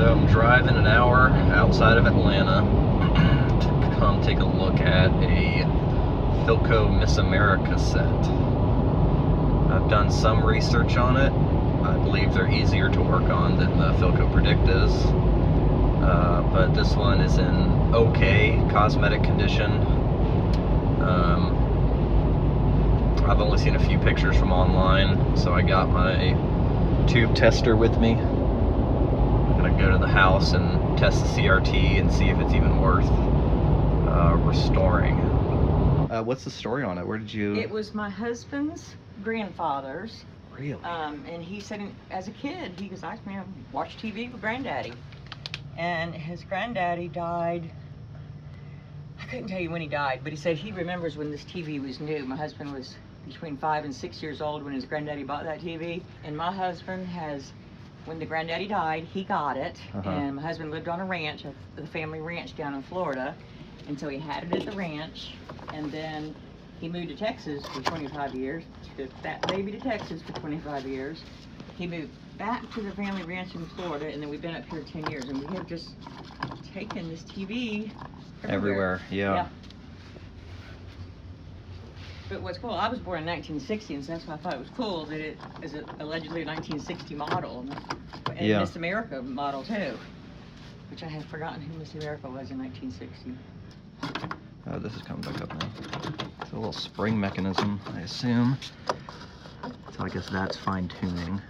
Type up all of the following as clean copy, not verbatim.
So I'm driving an hour outside of Atlanta to come take a look at a Philco Miss America set. I've done some research on it. I believe they're easier to work on than the Philco Predictas, but this one is in okay cosmetic condition. I've only seen a few pictures from online, so I got my tube tester with me. I'm gonna go to the house and test the CRT and see if it's even worth restoring. What's the story on it? Where did you... It was my husband's grandfather's. Really? And he said as a kid, he was like, man, watch TV with Granddaddy. And his granddaddy died, I couldn't tell you when he died, but he said he remembers when this TV was new. My husband was between 5 and 6 years old when his granddaddy bought that TV. And my husband has, when the granddaddy died, he got it. And my husband lived on a ranch, the family ranch down in Florida. And so he had it at the ranch. And then he moved to Texas for 25 years, took that baby to Texas for 25 years. He moved back to the family ranch in Florida, and then we've been up here 10 years, and we have just taken this TV everywhere. Yeah. But what's cool, I was born in 1960, and so that's why I thought it was cool that it is allegedly a 1960 model, and Miss America model too, which I have forgotten who Miss America was in 1960. Oh, this is coming back up now. It's a little spring mechanism, I assume. So I guess that's fine-tuning.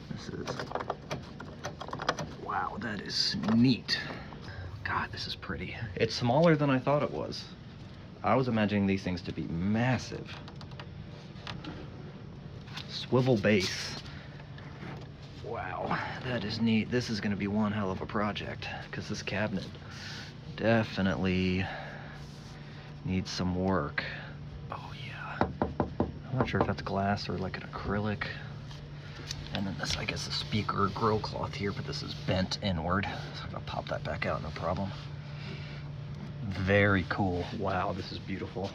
This is... Wow, that is neat. God, this is pretty. It's smaller than I thought it was. I was imagining these things to be massive. Swivel base. Wow, that is neat. This is gonna be one hell of a project, because this cabinet definitely needs some work. Oh yeah. I'm not sure if that's glass or like an acrylic. And then this, I guess, the speaker grill cloth here, but this is bent inward. So I'm gonna pop that back out, no problem. Very cool. Wow, this is beautiful.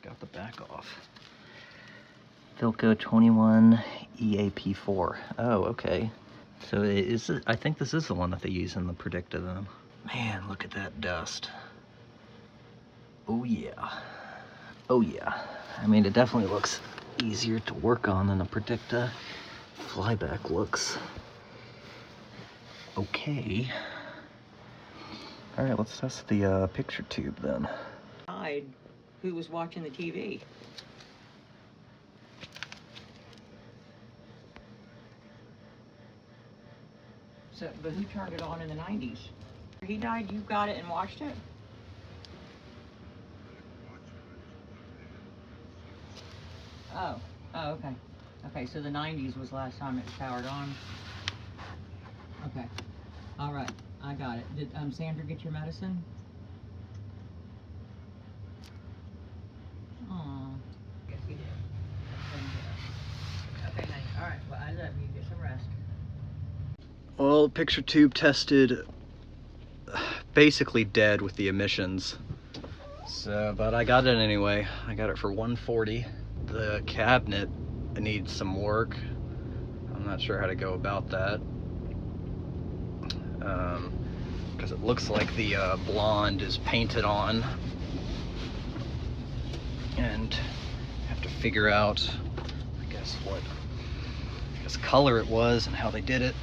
Got the back off. Philco 21 EAP4. Oh, okay. So I think this is the one that they use in the Predicta then. Man, look at that dust. Oh yeah. Oh yeah. I mean, it definitely looks easier to work on than the Predicta. Flyback looks okay. All right, let's test the picture tube then. Who was watching the TV? So, but who turned it on in the 90s? He died, you got it and watched it? Oh, okay. Okay, so the 90s was the last time it was powered on. Okay. All right, I got it. Did Sandra get your medicine? Aw. Yes, he did. Okay, honey. All right, well, I love you. Get some rest. Well, picture tube tested basically dead with the emissions. So, but I got it anyway. I got it for $140. The cabinet needs some work. I'm not sure how to go about that. Because it looks like the blonde is painted on. And I have to figure out, I guess, what color it was and how they did it.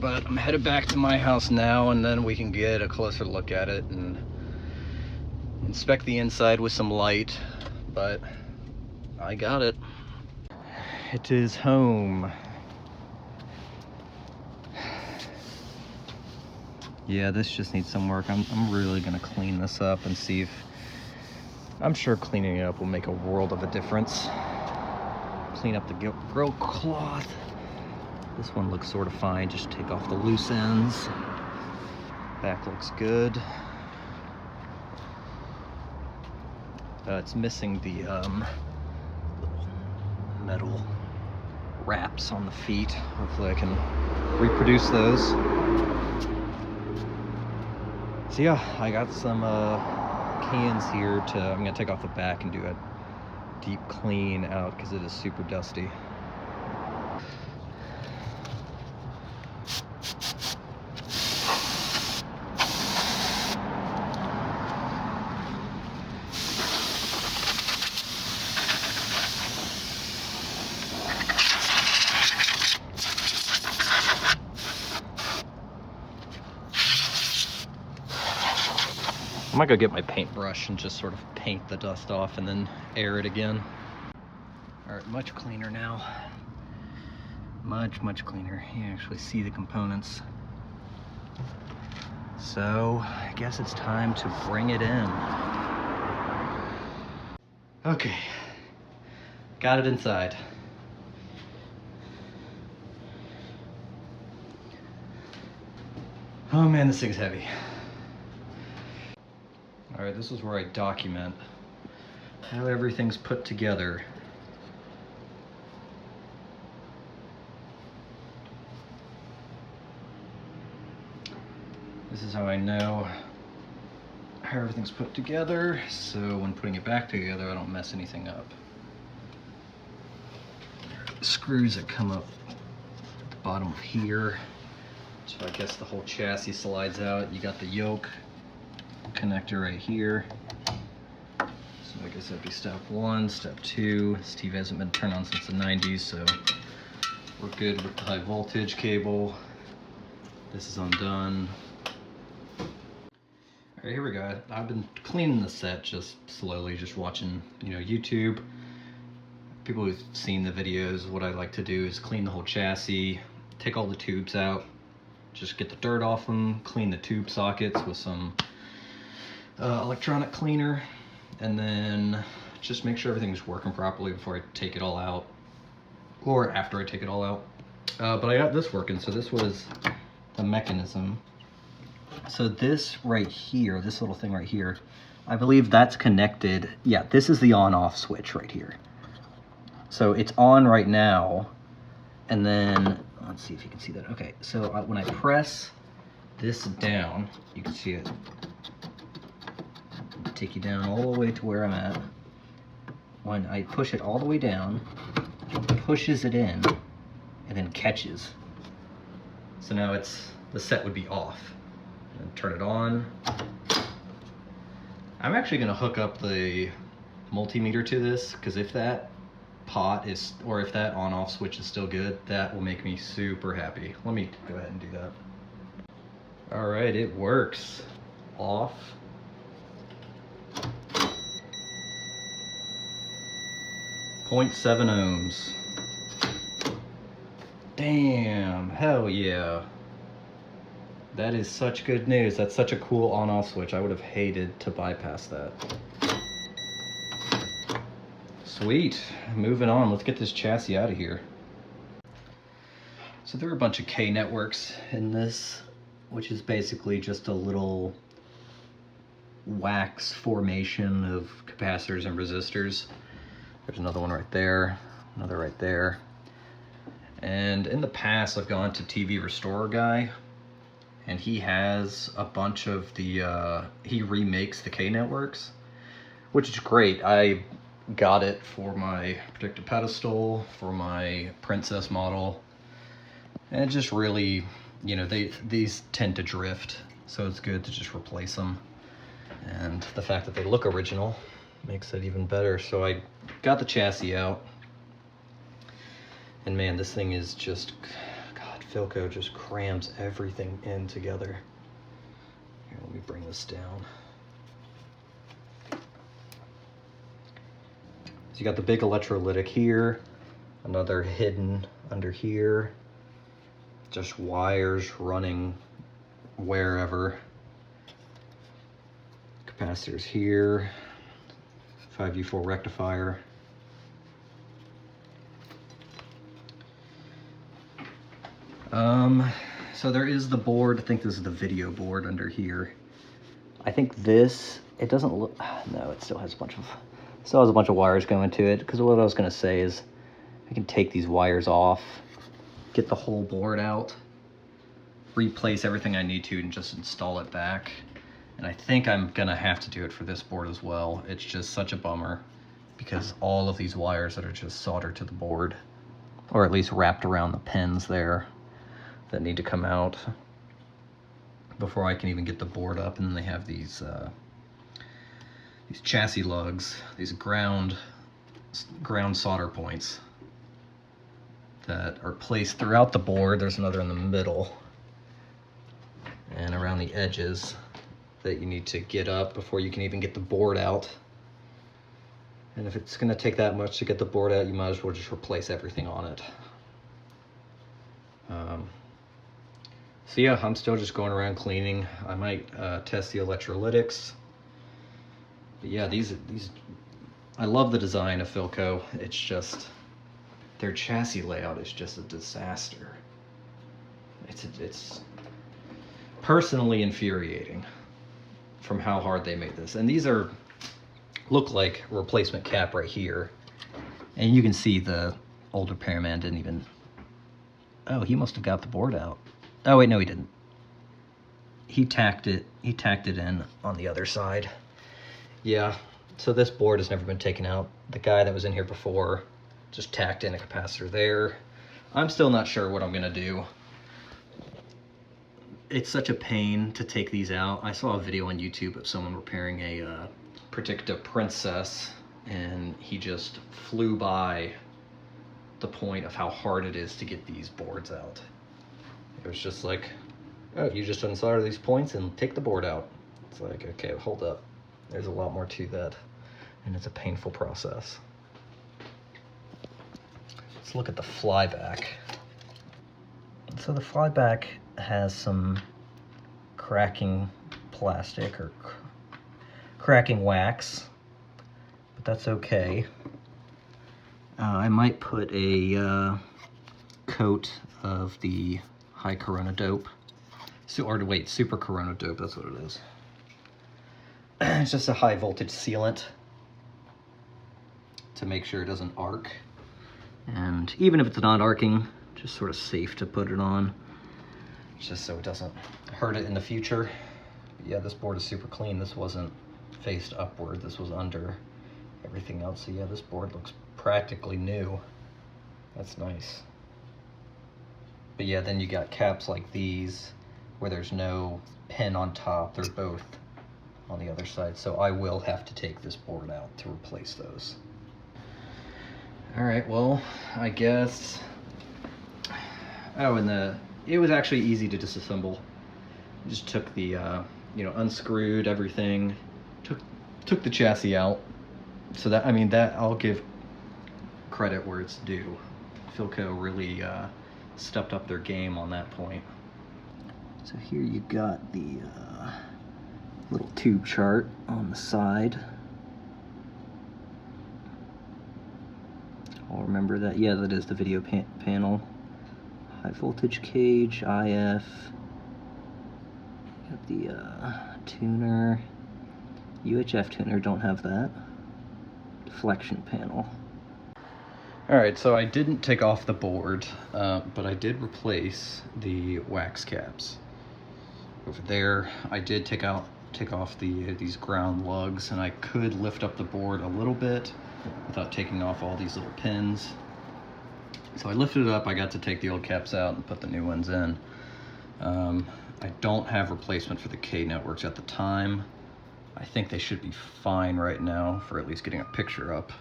But I'm headed back to my house now, and then we can get a closer look at it and inspect the inside with some light. But I got it. It is home. Yeah, this just needs some work. I'm really gonna clean this up and see if... I'm sure cleaning it up will make a world of a difference. Clean up the grill cloth. This one looks sort of fine. Just take off the loose ends. Back looks good. It's missing the little metal wraps on the feet. Hopefully I can reproduce those. So yeah, I got some cans here I'm gonna take off the back and do a deep clean out because it is super dusty. I might go get my paintbrush and just sort of paint the dust off and then air it again. All right, much cleaner now. Much cleaner. You actually see the components. So I guess it's time to bring it in. Okay, got it inside. Oh man, this thing's heavy. All right, this is where I document how everything's put together. This is how I know how everything's put together, so when putting it back together, I don't mess anything up. Screws that come up at the bottom of here. So I guess the whole chassis slides out. You got the yoke connector right here. So I guess that'd be step one. Step two, this TV hasn't been turned on since the 90s, so we're good with the high voltage cable. This is undone. All right, here we go. I've been cleaning the set just slowly, just watching, YouTube. People who've seen the videos, what I like to do is clean the whole chassis, take all the tubes out, just get the dirt off them, clean the tube sockets with some electronic cleaner, and then just make sure everything's working properly before I take it all out, or after I take it all out. But I got this working, so this was the mechanism. So this right here, this little thing right here, I believe that's connected. Yeah, this is the on-off switch right here. So it's on right now, and then, let's see if you can see that. Okay, so when I press this down, you can see it. Take you down all the way to where I'm at. When I push it all the way down, it pushes it in, and then catches. So now the set would be off. And turn it on. I'm actually gonna hook up the multimeter to this, because if that pot is, or if that on-off switch is still good, that will make me super happy. Let me go ahead and do that. All right, it works. Off. .7 ohms. Damn, hell yeah. That is such good news. That's such a cool on-off switch. I would have hated to bypass that. Sweet, moving on. Let's get this chassis out of here. So there are a bunch of K networks in this, which is basically just a little wax formation of capacitors and resistors. There's another one right there, another right there. And in the past, I've gone to TV Restorer Guy, and he has a bunch of the, he remakes the K networks, which is great. I got it for my Predicta pedestal, for my Princess model, and it just really, these tend to drift, so it's good to just replace them. And the fact that they look original makes it even better. So I got the chassis out, and man, this thing is just, Philco just crams everything in together. Here, let me bring this down. So you got the big electrolytic here, another hidden under here, just wires running wherever. Capacitors here, 5U4 rectifier. So there is the board. I think this is the video board under here. I think this, it doesn't look, no, it still has a bunch of wires going to it, because what I was going to say is I can take these wires off, get the whole board out, replace everything I need to, and just install it back. And I think I'm going to have to do it for this board as well. It's just such a bummer, because all of these wires that are just soldered to the board, or at least wrapped around the pins there, that need to come out before I can even get the board up. And then they have these chassis lugs, these ground solder points that are placed throughout the board. There's another in the middle and around the edges. that you need to get up before you can even get the board out. And if it's going to take that much to get the board out, you might as well just replace everything on it. So yeah, I'm still just going around cleaning. I might test the electrolytics. But yeah, these I love the design of Philco. It's just their chassis layout is just a disaster. It's personally infuriating from how hard they made this. And these look like replacement cap right here. And you can see the older repairman didn't even, oh, he must have got the board out. Oh wait, no he didn't. He tacked it in on the other side. Yeah, so this board has never been taken out. The guy that was in here before just tacked in a capacitor there. I'm still not sure what I'm gonna do. It's such a pain to take these out. I saw a video on YouTube of someone repairing a Predicta Princess, and he just flew by the point of how hard it is to get these boards out. It was just like, oh, you just unsolder these points and take the board out. It's like, okay, hold up. There's a lot more to that, and it's a painful process. Let's look at the flyback. So the flyback has some cracking plastic or cracking wax, but that's okay. I might put a coat of the high corona dope. Super corona dope, that's what it is. It's just a high voltage sealant to make sure it doesn't arc. And even if it's not arcing, just sort of safe to put it on, just so it doesn't hurt it in the future. But yeah, this board is super clean. This wasn't faced upward, this was under everything else. So yeah, this board looks practically new. That's nice. But yeah, then you got caps like these where there's no pin on top. They're both on the other side. So I will have to take this board out to replace those. All right, well, I guess, oh, and it was actually easy to disassemble. Just took the, unscrewed everything, took the chassis out. So that, I mean, that I'll give credit where it's due. Philco really stepped up their game on that point. So here you got the little tube chart on the side. I'll remember that. Yeah, that is the video panel. High voltage cage, IF. Got the tuner. UHF tuner, don't have that. Deflection panel. Alright, so I didn't take off the board, but I did replace the wax caps. Over there, I did take off these ground lugs, and I could lift up the board a little bit without taking off all these little pins. So I lifted it up, I got to take the old caps out and put the new ones in. I don't have replacement for the K networks at the time. I think they should be fine right now for at least getting a picture up.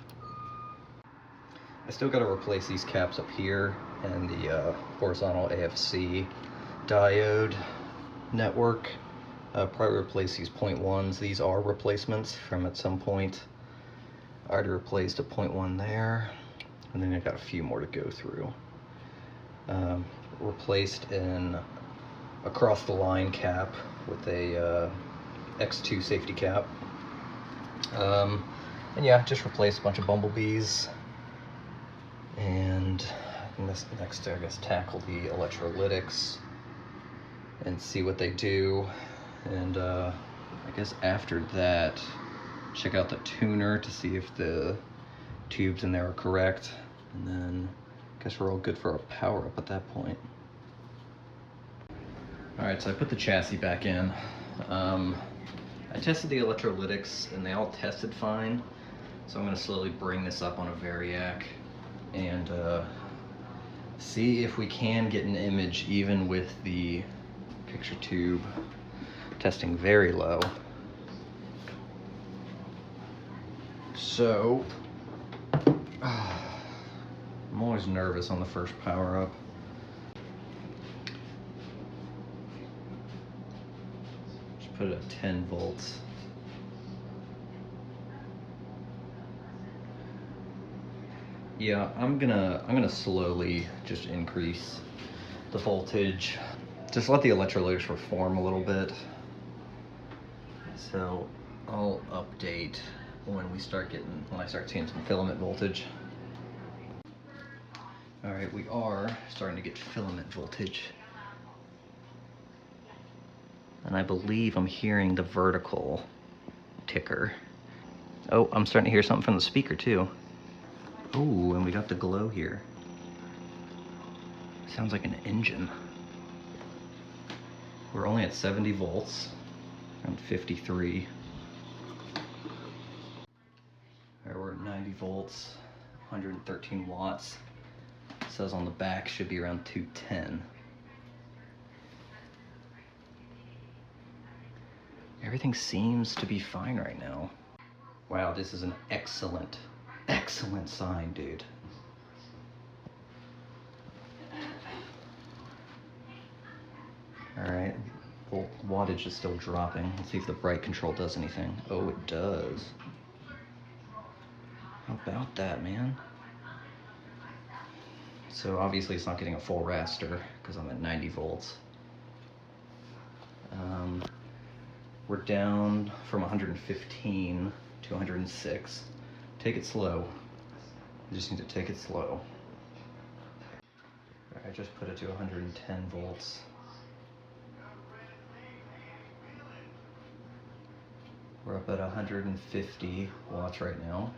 I still got to replace these caps up here and the horizontal AFC diode network. Probably replace these 0.1s. These are replacements from at some point. I already replaced a 0.1 there, and then I got a few more to go through. Replaced an across the line cap with a X2 safety cap. And yeah, just replaced a bunch of bumblebees. And next, I guess, tackle the electrolytics and see what they do. And I guess after that, check out the tuner to see if the tubes in there are correct. And then I guess we're all good for a power up at that point. Alright, so I put the chassis back in. I tested the electrolytics and they all tested fine. So I'm going to slowly bring this up on a Variac and see if we can get an image even with the picture tube testing very low. So I'm always nervous on the first power up. Put it at 10 volts. Yeah, I'm gonna slowly just increase the voltage. Just let the electrolytics reform a little bit. So I'll update when I start seeing some filament voltage. All right, we are starting to get filament voltage. And I believe I'm hearing the vertical ticker. Oh, I'm starting to hear something from the speaker too. Oh, and we got the glow here. Sounds like an engine. We're only at 70 volts, around 53. All right, we're at 90 volts, 113 watts. It says on the back should be around 210. Everything seems to be fine right now. Wow, this is an excellent sign, dude. All right, well, wattage is still dropping. Let's see if the bright control does anything. Oh, it does. How about that, man? So obviously it's not getting a full raster because I'm at 90 volts. We're down from 115 to 106. Take it slow. You just need to take it slow. I just put it to 110 volts. We're up at 150 watts right now.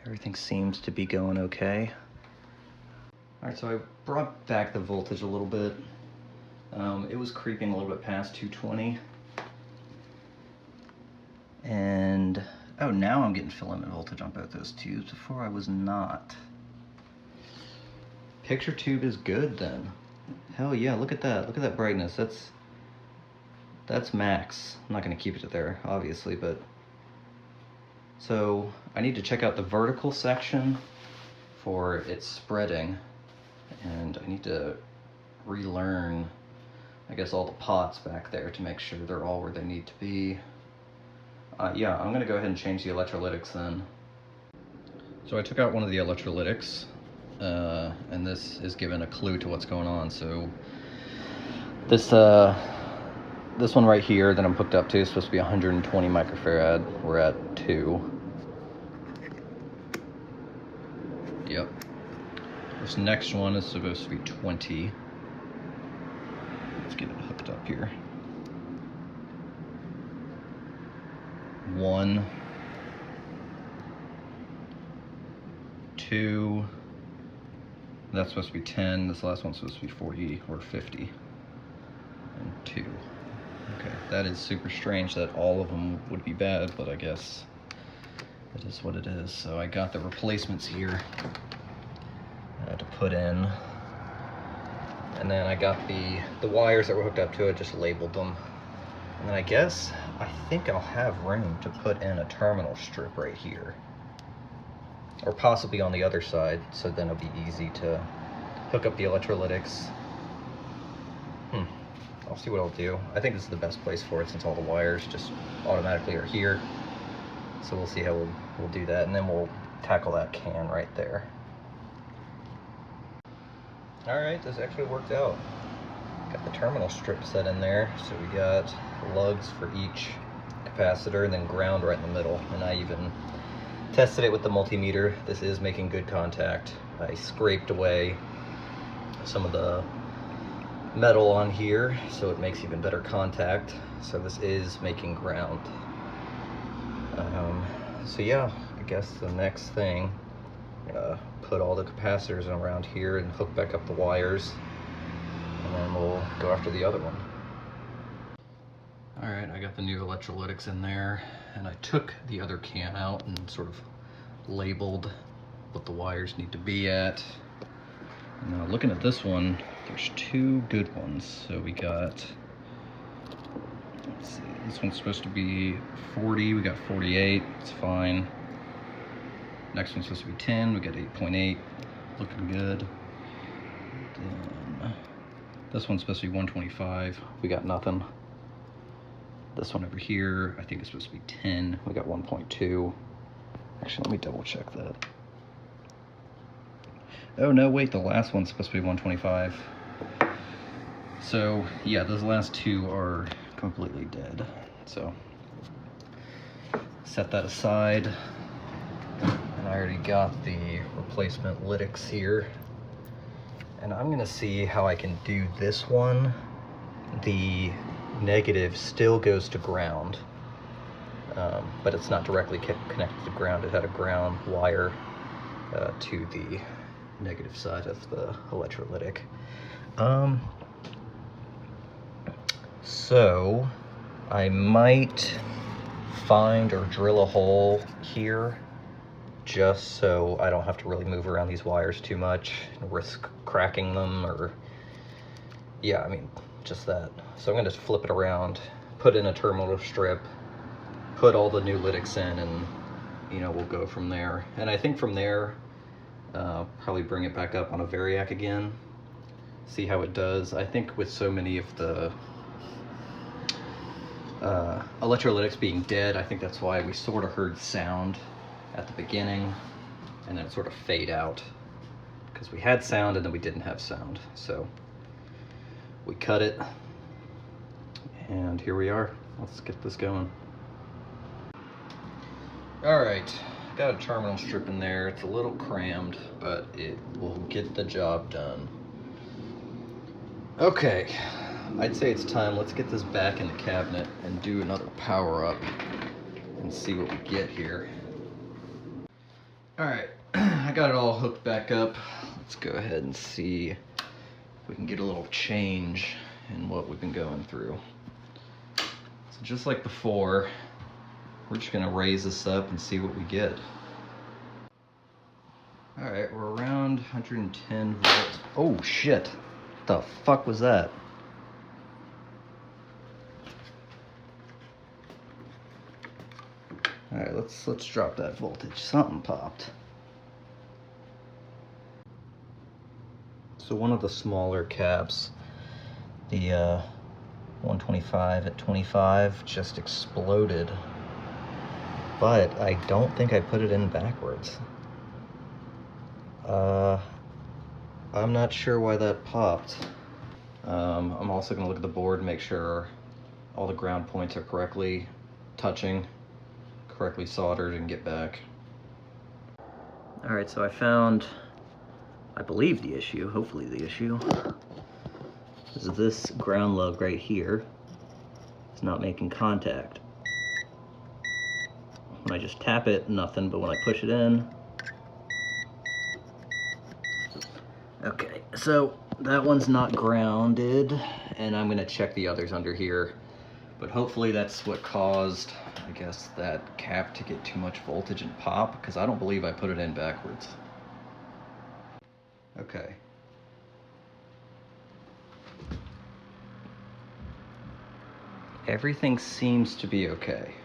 Everything seems to be going okay. All right, so I brought back the voltage a little bit. It was creeping a little bit past 220. And, oh, now I'm getting filament voltage on both those tubes. Before I was not. Picture tube is good then. Hell yeah, look at that. Look at that brightness. That's max. I'm not gonna keep it there, obviously, but. So I need to check out the vertical section for its spreading. And I need to relearn, I guess, all the pots back there to make sure they're all where they need to be. Yeah, I'm gonna go ahead and change the electrolytics then. So I took out one of the electrolytics, and this is giving a clue to what's going on. So this one right here that I'm hooked up to is supposed to be 120 microfarad. We're at 2. Yep. This next one is supposed to be 20. Let's get it hooked up here. 1, 2. That's supposed to be 10. This last one's supposed to be 40 or 50. And 2. Okay, that is super strange that all of them would be bad, but I guess it is what it is. So I got the replacements here to put in. And then I got the wires that were hooked up to it, just labeled them. And then I think I'll have room to put in a terminal strip right here. Or possibly on the other side, so then it'll be easy to hook up the electrolytics. I'll see what I'll do. I think this is the best place for it since all the wires just automatically are here. So we'll see how we'll do that, and then we'll tackle that can right there. All right, this actually worked out. Got the terminal strip set in there, so we got lugs for each capacitor and then ground right in the middle. And I even tested it with the multimeter. This is making good contact. I scraped away some of the metal on here, so it makes even better contact. So this is making ground. So yeah, I guess the next thing, I'm gonna put all the capacitors around here and hook back up the wires, and then we'll go after the other one. All right, I got the new electrolytics in there, and I took the other can out and sort of labeled what the wires need to be at. And now looking at this one, there's 2 good ones. So we got, let's see, this one's supposed to be 40, we got 48, it's fine. Next one's supposed to be 10. We got 8.8. Looking good. Then this one's supposed to be 125. We got nothing. This one over here, I think it's supposed to be 10. We got 1.2. Actually, let me double check that. Oh no, wait, the last one's supposed to be 125. So yeah, those last two are completely dead. So set that aside. And I already got the replacement lytics here. And I'm gonna see how I can do this one. The negative still goes to ground, but it's not directly connected to ground. It had a ground wire to the negative side of the electrolytic. So I might find or drill a hole here just so I don't have to really move around these wires too much and risk cracking them, or yeah, I mean, just that. So I'm gonna just flip it around, put in a terminal strip, put all the new lytics in, and you know, we'll go from there. And I think from there, probably bring it back up on a variac again, see how it does. I think with so many of the electrolytics being dead, I think that's why we sort of heard sound at the beginning and then sort of fade out, because we had sound and then we didn't have sound. So we cut it, and here we are. Let's get this going. All right, got a terminal strip in there. It's a little crammed, but it will get the job done. Okay, I'd say it's time. Let's get this back in the cabinet and do another power up and see what we get here. All right, I got it all hooked back up. Let's go ahead and see if we can get a little change in what we've been going through. So just like before, we're just gonna raise this up and see what we get. All right, we're around 110 volts. Oh shit, the fuck was that? All right, let's drop that voltage. Something popped. So one of the smaller caps, the 125 at 25, just exploded. But I don't think I put it in backwards. I'm not sure why that popped. I'm also gonna look at the board and make sure all the ground points are correctly touching, correctly soldered, and get back. All right, so I found, I believe, the issue, hopefully the issue, is this ground lug right here is not making contact. When I just tap it, nothing, but when I push it in, okay, so that one's not grounded, and I'm gonna check the others under here, but hopefully that's what caused, I guess, that cap to get too much voltage and pop, because I don't believe I put it in backwards. Okay. Everything seems to be okay.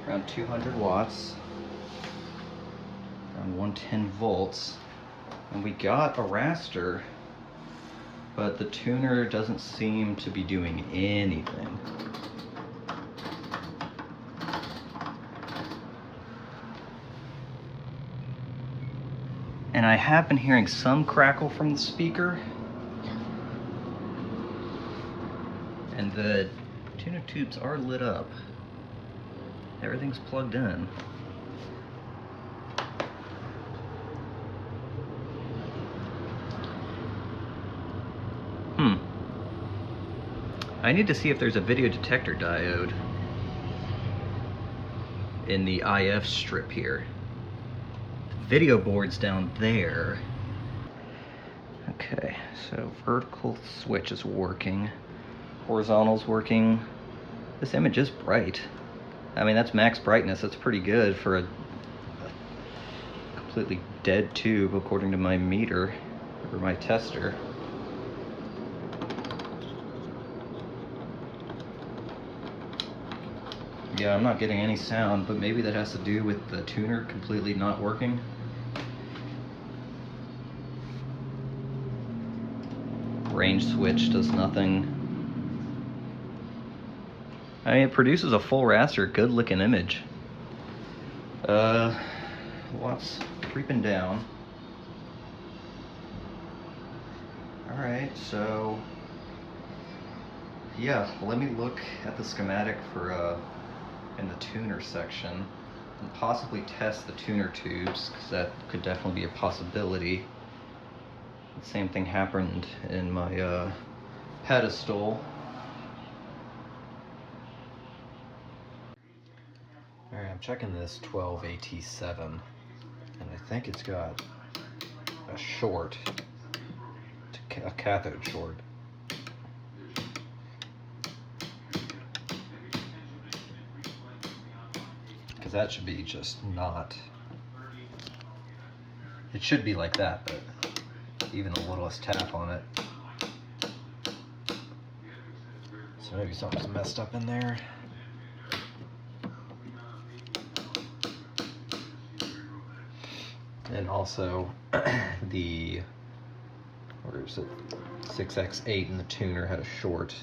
Around 200 watts, around 110 volts, and we got a raster, but the tuner doesn't seem to be doing anything. And I have been hearing some crackle from the speaker, and the tuner tubes are lit up. Everything's plugged in. I need to see if there's a video detector diode in the IF strip here. The video board's down there. Okay, so vertical switch is working. Horizontal's working. This image is bright. I mean, that's max brightness. That's pretty good for a completely dead tube, according to my meter, or my tester. Yeah, I'm not getting any sound, but maybe that has to do with the tuner completely not working. Range switch does nothing. I mean, it produces a full raster, good looking image. What's creeping down? Alright, so yeah, let me look at the schematic for in the tuner section and possibly test the tuner tubes, because that could definitely be a possibility. The same thing happened in my pedestal. Alright, I'm checking this 12AT7, and I think it's got a short, a cathode short. Because that should be just not, it should be like that, but even the littlest tap on it. So maybe something's messed up in there. And also the, where is it, 6X8 in the tuner had a short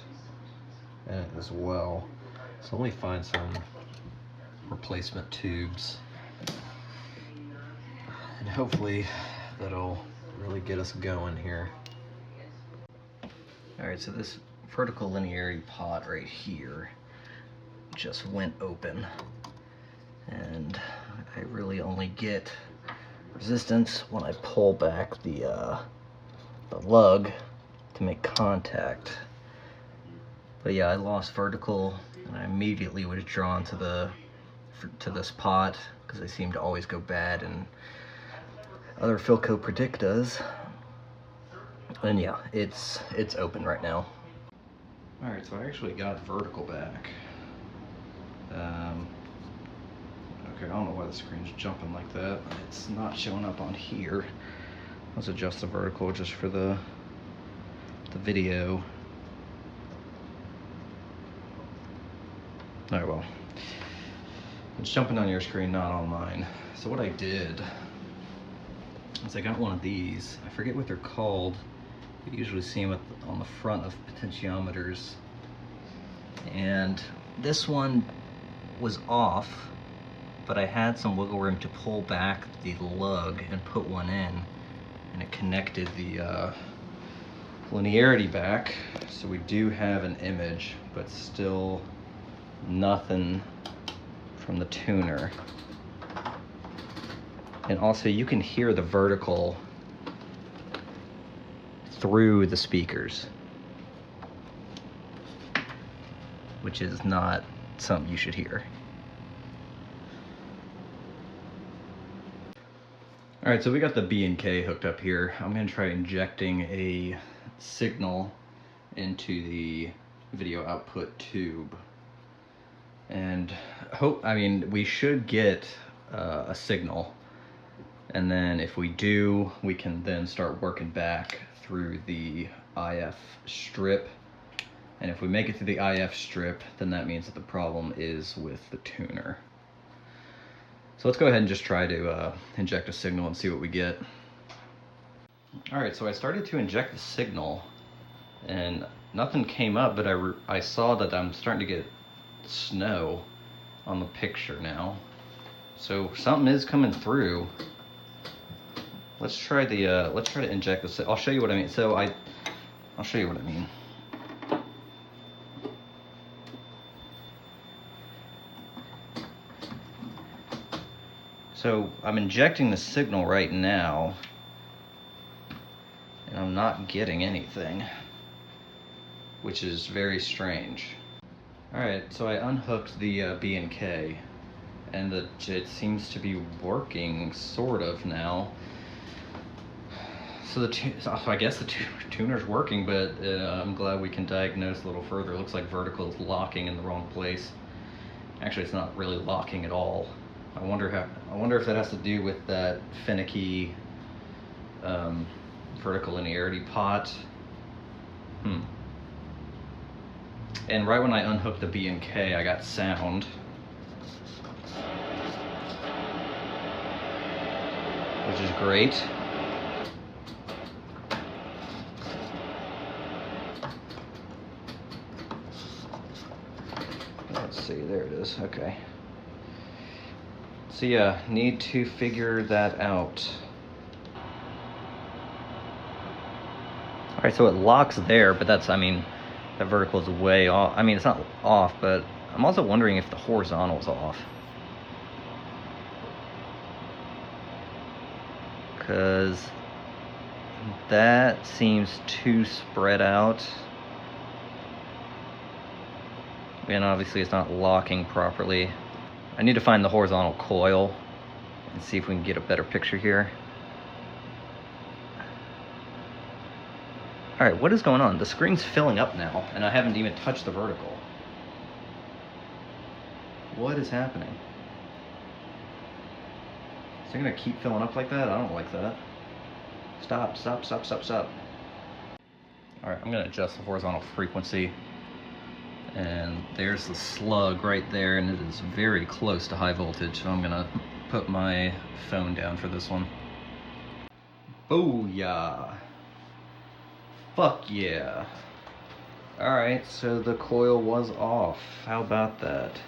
in it as well. So let me find some replacement tubes, and hopefully that'll really get us going here. Alright, so this vertical linearity pot right here just went open, and I really only get resistance when I pull back the lug to make contact. But yeah, I lost vertical, and I immediately was drawn to this pot because they seem to always go bad in other Philco Predictas. And yeah, it's open right now. Alright, so I actually got vertical back. Okay, I don't know why the screen's jumping like that. It's not showing up on here. Let's adjust the vertical just for the video. Alright, well, it's jumping on your screen, not on mine. So what I did is I got one of these. I forget what they're called. You usually see them on the front of potentiometers. And this one was off, but I had some wiggle room to pull back the lug and put one in, and it connected the linearity back. So we do have an image, but still nothing from the tuner. And also you can hear the vertical through the speakers, which is not something you should hear. Alright, so we got the B&K hooked up here. I'm going to try injecting a signal into the video output tube. And we should get a signal. And then if we do, we can then start working back through the IF strip. And if we make it through the IF strip, then that means that the problem is with the tuner. So let's go ahead and just try to inject a signal and see what we get. Alright, so I started to inject the signal and nothing came up, but I saw that I'm starting to get snow on the picture now. So something is coming through. Let's try to inject this. I'll show you what I mean. I'll show you what I mean. So I'm injecting the signal right now, and I'm not getting anything, which is very strange. Alright, so I unhooked the B&K, and it seems to be working sort of now. So I guess the tuner's working, but I'm glad we can diagnose a little further. It looks like vertical is locking in the wrong place. Actually, it's not really locking at all. I wonder if that has to do with that finicky vertical linearity pot. And right when I unhooked the B&K, I got sound. which is great. Let's see, there it is, okay. So yeah, need to figure that out. All right, so it locks there, but that's, I mean, that vertical is way off. I mean, it's not off, but I'm also wondering if the horizontal is off. Because that seems too spread out. And obviously it's not locking properly. I need to find the horizontal coil and see if we can get a better picture here. All right, what is going on? The screen's filling up now, and I haven't even touched the vertical. What is happening? Is it gonna keep filling up like that? I don't like that. Stop, stop, stop, stop, stop. All right, I'm gonna adjust the horizontal frequency. And there's the slug right there, and it is very close to high voltage, so I'm gonna put my phone down for this one. Booyah! Fuck yeah! Alright, so the coil was off. How about that?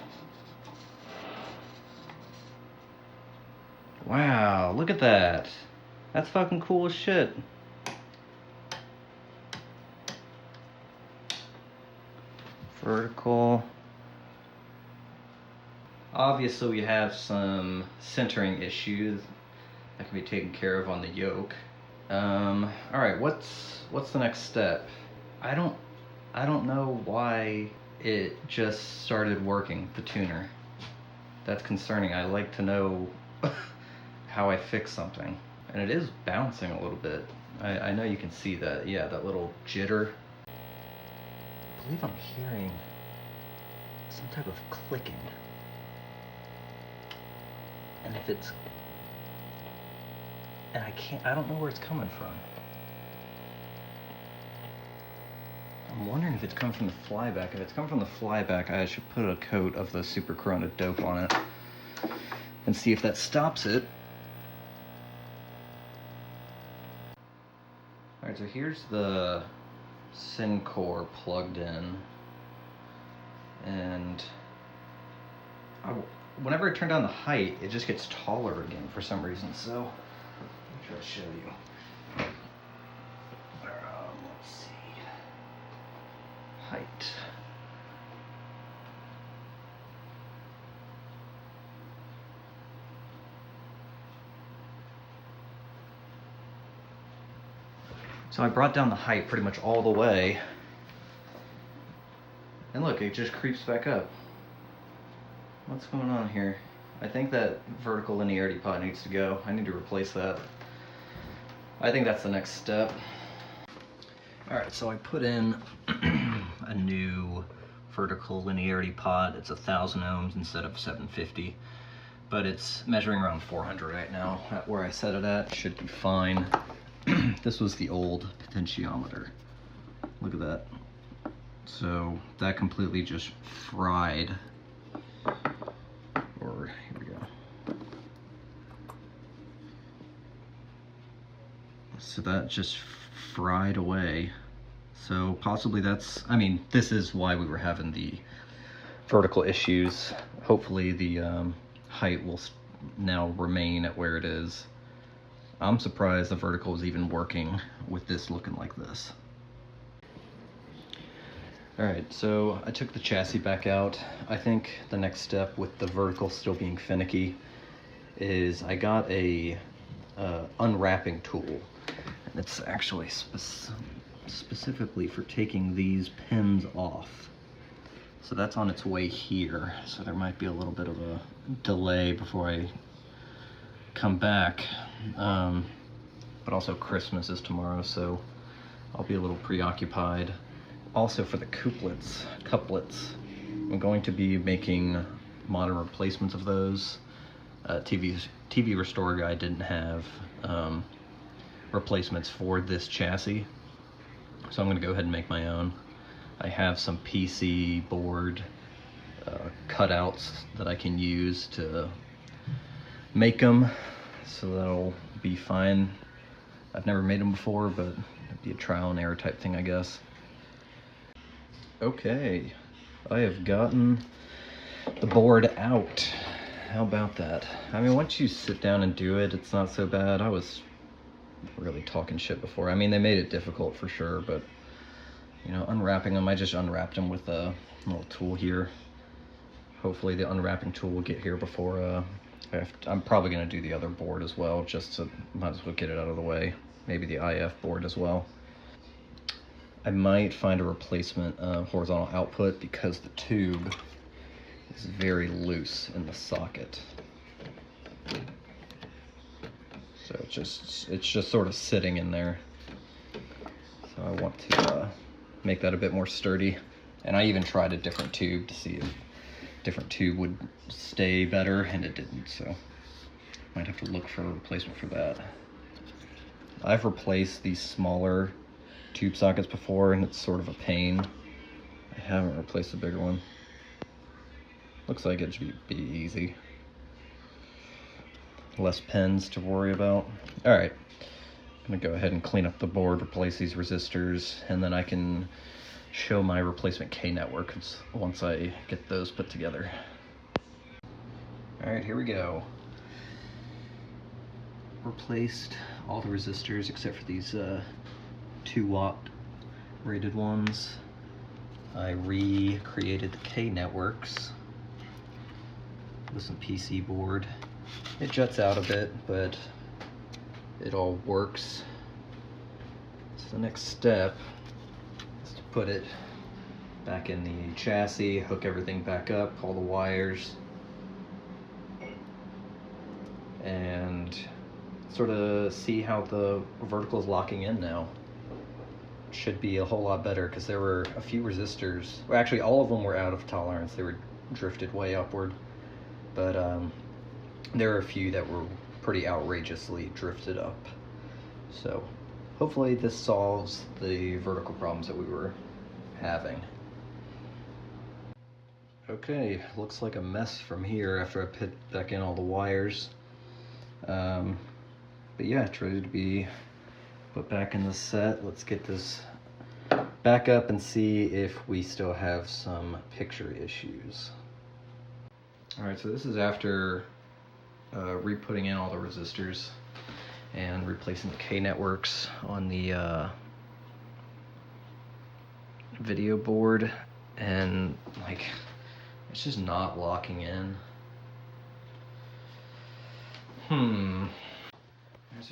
Wow, look at that! That's fucking cool as shit. Vertical. Obviously we have some centering issues that can be taken care of on the yoke. Alright, what's the next step? I don't know why it just started working, the tuner. That's concerning. I like to know how I fix something. And it is bouncing a little bit. I know you can see that, yeah, that little jitter. I believe I'm hearing some type of clicking. And if it's, and I don't know where it's coming from. I'm wondering if it's coming from the flyback. If it's coming from the flyback, I should put a coat of the super corona dope on it and see if that stops it. Alright, so here's the Syncor plugged in, and whenever I turn down the height, it just gets taller again for some reason, so let me try to show you. Let's see. Height. So I brought down the height pretty much all the way, and look, it just creeps back up. What's going on here? I think that vertical linearity pot needs to go. I need to replace that. I think that's the next step. Alright, so I put in a new vertical linearity pot. It's 1,000 ohms instead of 750, but it's measuring around 400 right now. At where I set it at should be fine. This was the old potentiometer. Look at that. So that completely just fried. Or here we go. So that just fried away. So possibly that's, I mean, this is why we were having the vertical issues. Hopefully the height will now remain at where it is. I'm surprised the vertical is even working with this looking like this. Alright, so I took the chassis back out. I think the next step with the vertical still being finicky is I got a unwrapping tool. And it's actually specifically for taking these pins off. So that's on its way here. So there might be a little bit of a delay before I come back. But also Christmas is tomorrow, so I'll be a little preoccupied. Also for the couplets, I'm going to be making modern replacements of those. TV Restore Guy didn't have replacements for this chassis, so I'm going to go ahead and make my own. I have some PC board cutouts that I can use to make them, so that'll be fine. I've never made them before, but it'd be a trial and error type thing, I guess. Okay, I have gotten the board out. How about that? I mean, once you sit down and do it, it's not so bad. I was really talking shit before. I mean, they made it difficult for sure, but you know, unwrapping them, I just unwrapped them with a little tool here. Hopefully the unwrapping tool will get here before I'm probably going to do the other board as well, just to might as well get it out of the way. Maybe the IF board as well. I might find a replacement horizontal output because the tube is very loose in the socket. So it's just sort of sitting in there. So I want to make that a bit more sturdy. And I even tried a different tube to see if a different tube would stay better, and it didn't, so might have to look for a replacement for that. I've replaced these smaller tube sockets before, and it's sort of a pain. I haven't replaced the bigger one. Looks like it should be easy. Less pins to worry about. All right, I'm gonna go ahead and clean up the board, replace these resistors, and then I can show my replacement K network once I get those put together. All right, here we go. Replaced all the resistors except for these 2-watt rated ones. I recreated the K networks with some PC board. It juts out a bit, but it all works. So the next step is to put it back in the chassis, hook everything back up, all the wires, and sort of see how the vertical is locking in now. Should be a whole lot better because there were a few resistors. Well, actually, all of them were out of tolerance. They were drifted way upward, but there are a few that were pretty outrageously drifted up. So hopefully this solves the vertical problems that we were having. Okay, looks like a mess from here after I put back in all the wires. But yeah, it's ready to be put back in the set. Let's get this back up and see if we still have some picture issues. All right, so this is after re-putting in all the resistors and replacing the K networks on the video board, and like it's just not locking in. So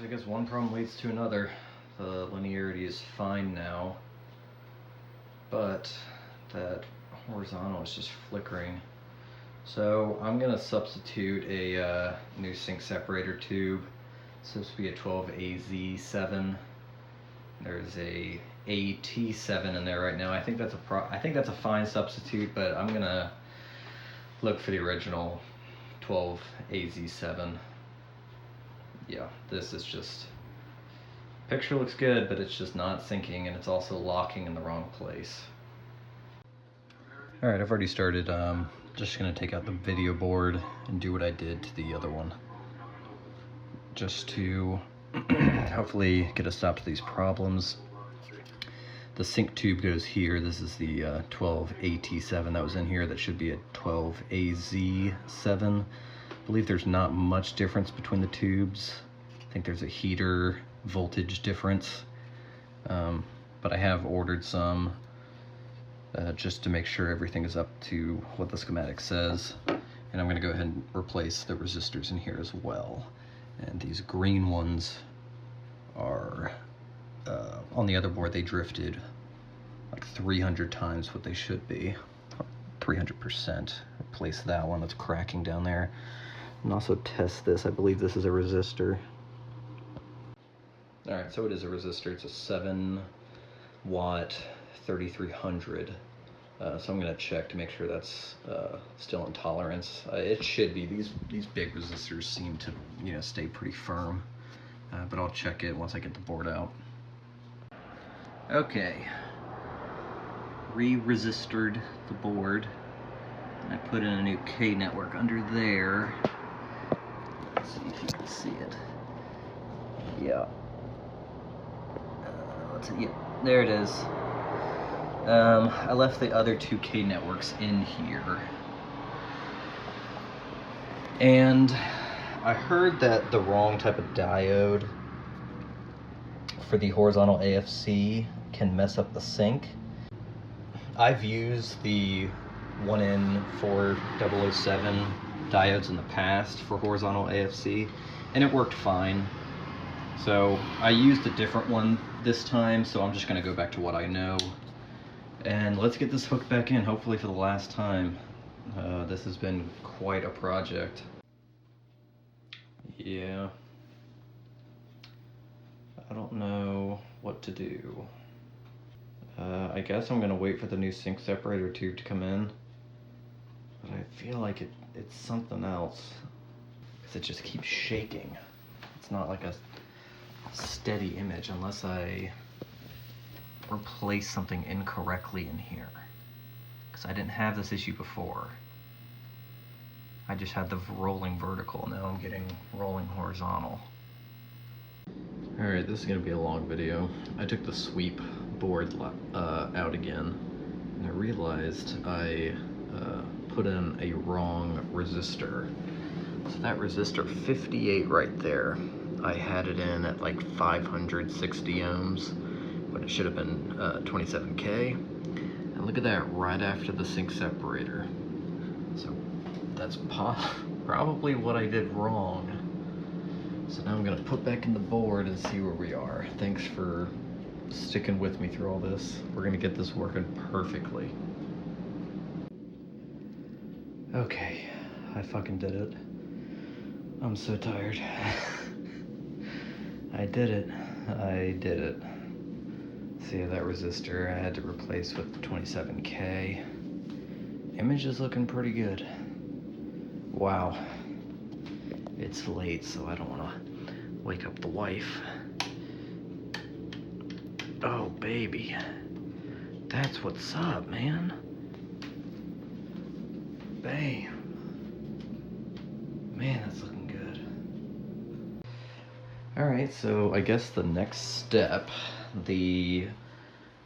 I guess one problem leads to another. The linearity is fine now, but that horizontal is just flickering. So I'm gonna substitute a new sync separator tube. It's supposed to be a 12AZ7. There's a AT7 in there right now. I think that's a fine substitute, but I'm gonna look for the original 12AZ7. Yeah, this is just, picture looks good, but it's just not syncing, and it's also locking in the wrong place. All right, I've already started. Just gonna take out the video board and do what I did to the other one, just to hopefully get a stop to these problems. The sync tube goes here. This is the 12AT7 that was in here. That should be a 12AZ7. I believe there's not much difference between the tubes. I think there's a heater voltage difference, but I have ordered some just to make sure everything is up to what the schematic says. And I'm gonna go ahead and replace the resistors in here as well. And these green ones are, on the other board, they drifted like 300 times what they should be. 300%. Replace that one that's cracking down there. And also test this. I believe this is a resistor. All right, so it is a resistor. It's a 7-watt 3300. So I'm gonna check to make sure that's still in tolerance. It should be. These big resistors seem to, stay pretty firm. But I'll check it once I get the board out. Okay. Re-resistored the board. I put in a new K network under there. Let's see if you can see it. Yeah. Let's see. Yeah, there it is. I left the other two K networks in here. And I heard that the wrong type of diode for the horizontal AFC can mess up the sync. I've used the 1N4007 diodes in the past for horizontal AFC, and it worked fine. So I used a different one this time, so I'm just gonna go back to what I know. And let's get this hooked back in, hopefully for the last time. This has been quite a project. Yeah. I don't know what to do. I guess I'm gonna wait for the new sync separator tube to come in. But I feel like it's something else. Because it just keeps shaking. It's not like a steady image unless I replace something incorrectly in here. Because I didn't have this issue before. I just had the rolling vertical. Now I'm getting rolling horizontal. Alright, this is going to be a long video. I took the sweep board out again, and I realized I put in a wrong resistor. So that resistor 58 right there, I had it in at like 560 ohms, when it should have been 27K. And look at that, right after the sync separator. So that's probably what I did wrong. So now I'm gonna put back in the board and see where we are. Thanks for sticking with me through all this. We're gonna get this working perfectly. Okay, I fucking did it. I'm so tired. I did it. I did it. See that resistor I had to replace with 27K. Image is looking pretty good. Wow. It's late, so I don't want to wake up the wife. Oh, baby. That's what's up, man. Bam. Man, that's looking good. Alright, so I guess the next step, the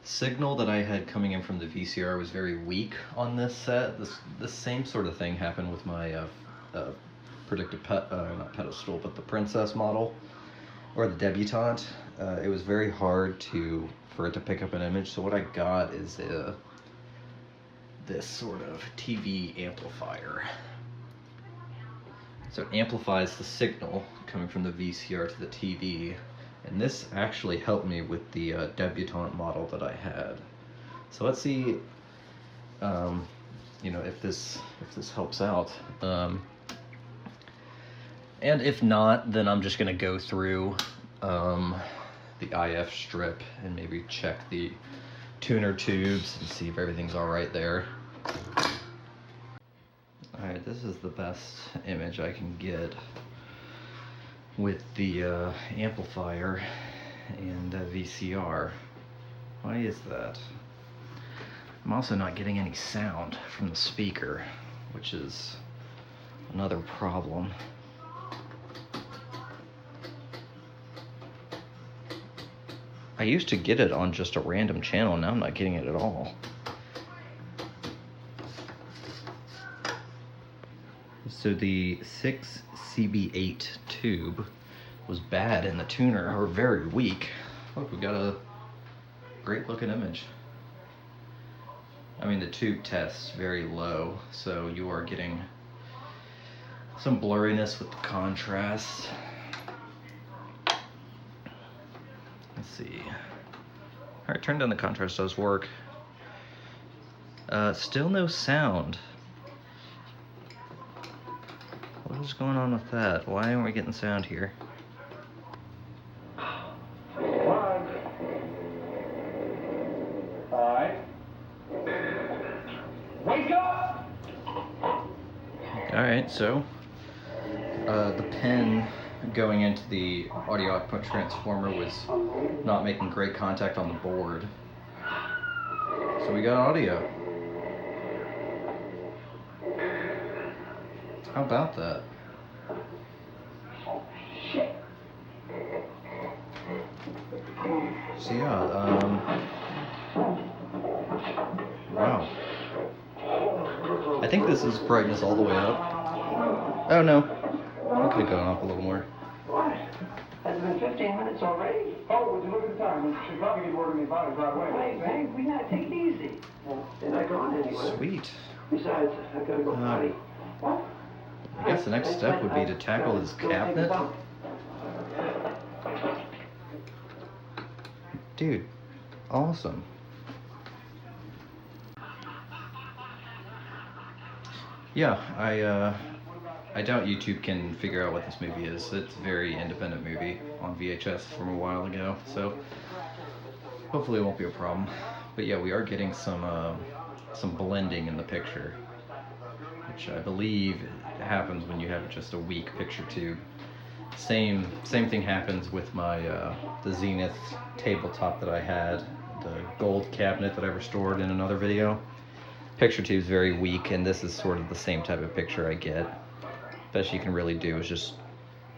signal that I had coming in from the VCR was very weak on this set. This same sort of thing happened with my not pedestal, but the Princess model, or the Debutante. It was very hard for it to pick up an image, so what I got is this sort of TV amplifier. So it amplifies the signal coming from the VCR to the TV, and this actually helped me with the Debutante model that I had. So let's see, if this helps out. And if not, then I'm just gonna go through the IF strip and maybe check the tuner tubes and see if everything's all right there. Alright, this is the best image I can get with the amplifier and VCR. Why is that? I'm also not getting any sound from the speaker, which is another problem. I used to get it on just a random channel, now I'm not getting it at all. So the 6CB8 tube was bad in the tuner, or very weak. Look, we got a great looking image. I mean, the tube test's very low, so you are getting some blurriness with the contrast. Let's see. Alright, turn down the contrast, does work. Still no sound. What is going on with that? Why aren't we getting sound here? Wake up! Alright, so the pin going into the audio output transformer was not making great contact on the board. So we got audio. How about that? Oh, shit. So yeah, wow. I think this is brightness all the way up. Oh no, I could have gone up a little more. What? Has it been 15 minutes already? Oh, would you look at the time? We should probably get word of me about it right away. Wait, Greg, we gotta take it easy. Well, they're not going anywhere. Sweet. Besides, I've gotta go potty. What? I guess the next step would be to tackle this cabinet. Dude, awesome. Yeah, I doubt YouTube can figure out what this movie is. It's a very independent movie on VHS from a while ago, so hopefully it won't be a problem. But yeah, we are getting some blending in the picture, which I believe happens when you have just a weak picture tube. Same thing happens with my the Zenith tabletop that I had, the gold cabinet that I restored in another video. Picture tube's very weak, and this is sort of the same type of picture I get. Best you can really do is just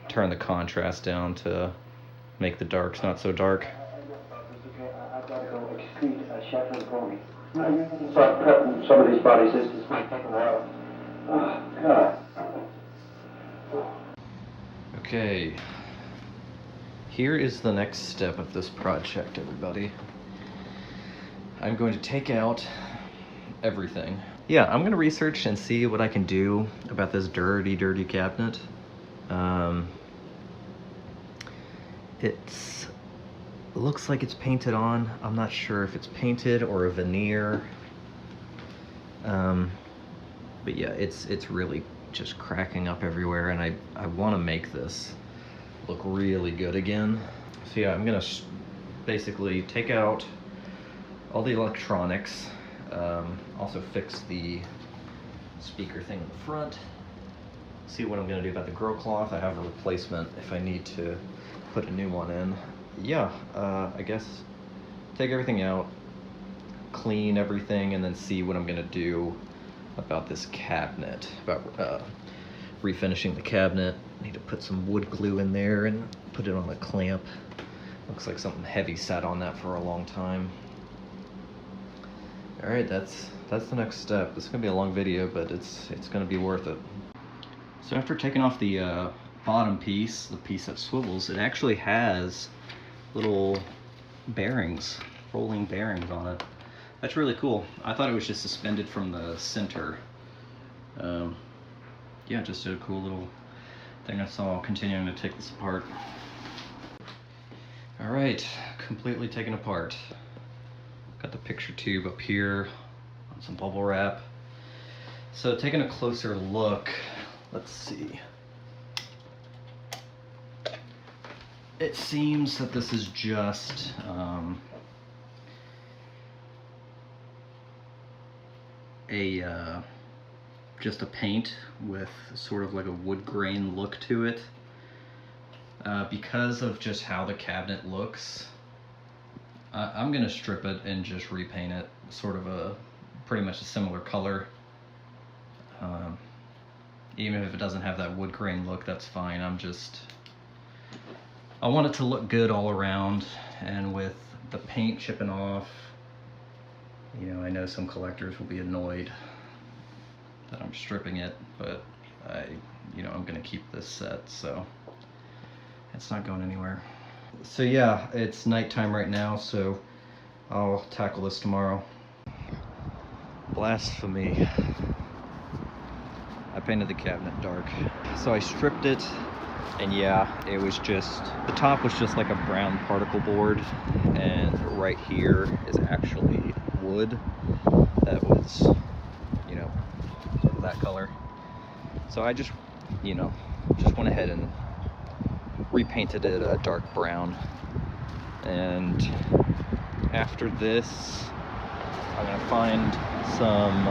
turn the contrast down to make the darks not so dark. I've got to go excrete Sheffield for me. Start prepping some of these bodies. This might take a while. Oh, God. Okay, here is the next step of this project, everybody. I'm going to take out everything. Yeah, I'm gonna research and see what I can do about this dirty cabinet. It looks like it's painted on. I'm not sure if it's painted or a veneer. But yeah, it's really just cracking up everywhere, and I want to make this look really good again. So yeah, I'm gonna basically take out all the electronics, also fix the speaker thing in the front, see what I'm gonna do about the grill cloth. I have a replacement if I need to put a new one in. Yeah, I guess take everything out, clean everything, and then see what I'm gonna do about this cabinet, about refinishing the cabinet. I need to put some wood glue in there and put it on a clamp. Looks like something heavy sat on that for a long time. All right, that's the next step. This is gonna be a long video, but it's gonna be worth it. So after taking off the bottom piece, the piece that swivels, it actually has little bearings, rolling bearings on it. That's really cool. I thought it was just suspended from the center. Yeah, just a cool little thing I saw. Continuing to take this apart. All right, completely taken apart. Got the picture tube up here on some bubble wrap. So taking a closer look, let's see. It seems that this is just just a paint with sort of like a wood grain look to it. Because of just how the cabinet looks, I'm gonna strip it and just repaint it sort of a pretty much a similar color. Even if it doesn't have that wood grain look, that's fine. I want it to look good all around, and with the paint chipping off, you know, I know some collectors will be annoyed that I'm stripping it, but I'm gonna keep this set, so it's not going anywhere. So yeah, it's nighttime right now, so I'll tackle this tomorrow. Blasphemy. I painted the cabinet dark. So I stripped it, and yeah, it was just, the top was just like a brown particle board, and right here is actually wood that was, sort of that color. So I just went ahead and repainted it a dark brown. And after this, I'm gonna find some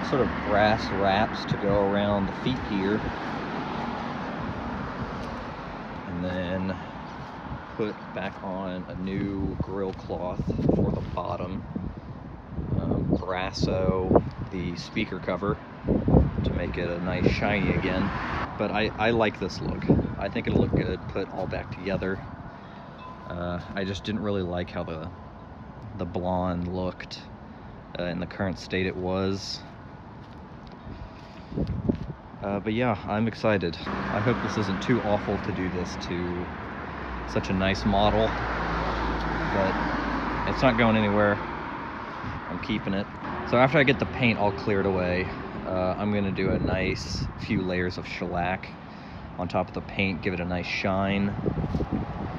sort of brass wraps to go around the feet here, and then put back on a new grill cloth for the bottom, brasso the speaker cover, to make it a nice shiny again. But I like this look. I think it'll look good put all back together. I just didn't really like how the blonde looked in the current state it was. But yeah, I'm excited. I hope this isn't too awful to do this to such a nice model, but it's not going anywhere. I'm keeping it. So after I get the paint all cleared away, I'm gonna do a nice few layers of shellac on top of the paint, give it a nice shine.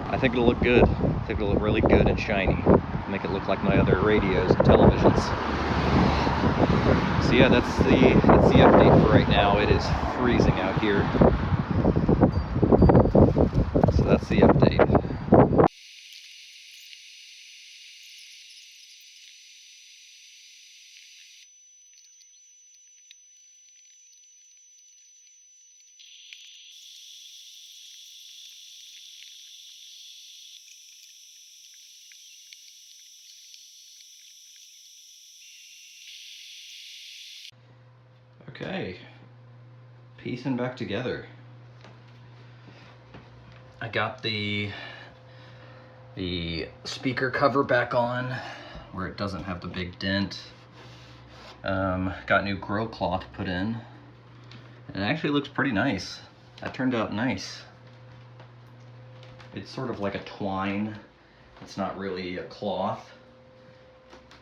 I think it'll look good. I think it'll look really good and shiny. Make it look like my other radios and televisions. So yeah, that's the update for right now. It is freezing out here. So that's the update. Okay, piecing back together. I got the speaker cover back on where it doesn't have the big dent. Got new grill cloth put in. And it actually looks pretty nice. That turned out nice. It's sort of like a twine. It's not really a cloth.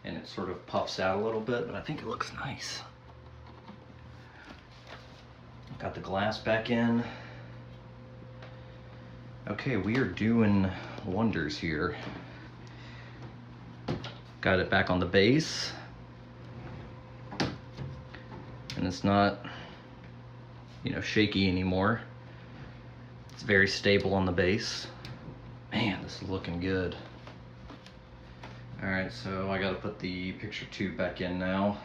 And it sort of puffs out a little bit, but I think it looks nice. Got the glass back in. Okay, we are doing wonders here. Got it back on the base. And it's not, you know, shaky anymore. It's very stable on the base. Man, this is looking good. All right, so I gotta put the picture tube back in now.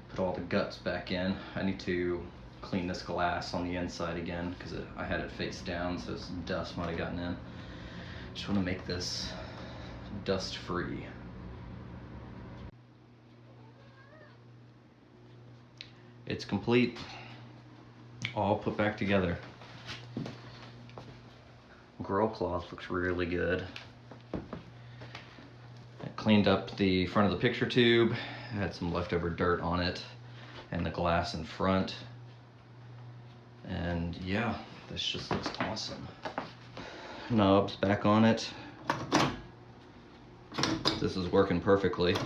Put all the guts back in. I need to clean this glass on the inside again because I had it face down, so some dust might have gotten in. Just want to make this dust free. It's complete, all put back together. Grill cloth looks really good. I cleaned up the front of the picture tube, had some leftover dirt on it, and the glass in front. And yeah, this just looks awesome. Knobs back on it. This is working perfectly.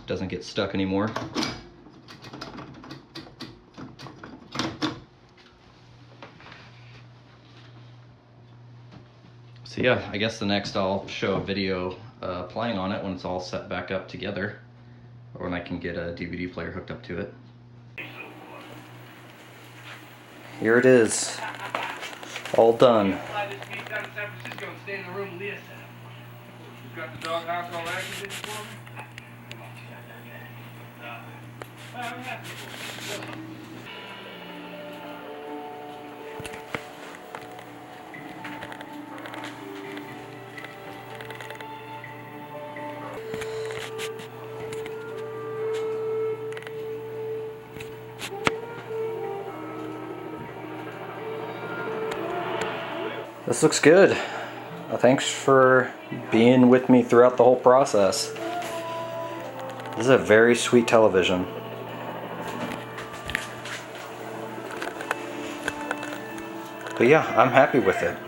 Doesn't get stuck anymore. So yeah, I guess the next I'll show a video playing on it when it's all set back up together, or when I can get a DVD player hooked up to it. Here it is, all done. This looks good. Thanks for being with me throughout the whole process. This is a very sweet television. But yeah, I'm happy with it.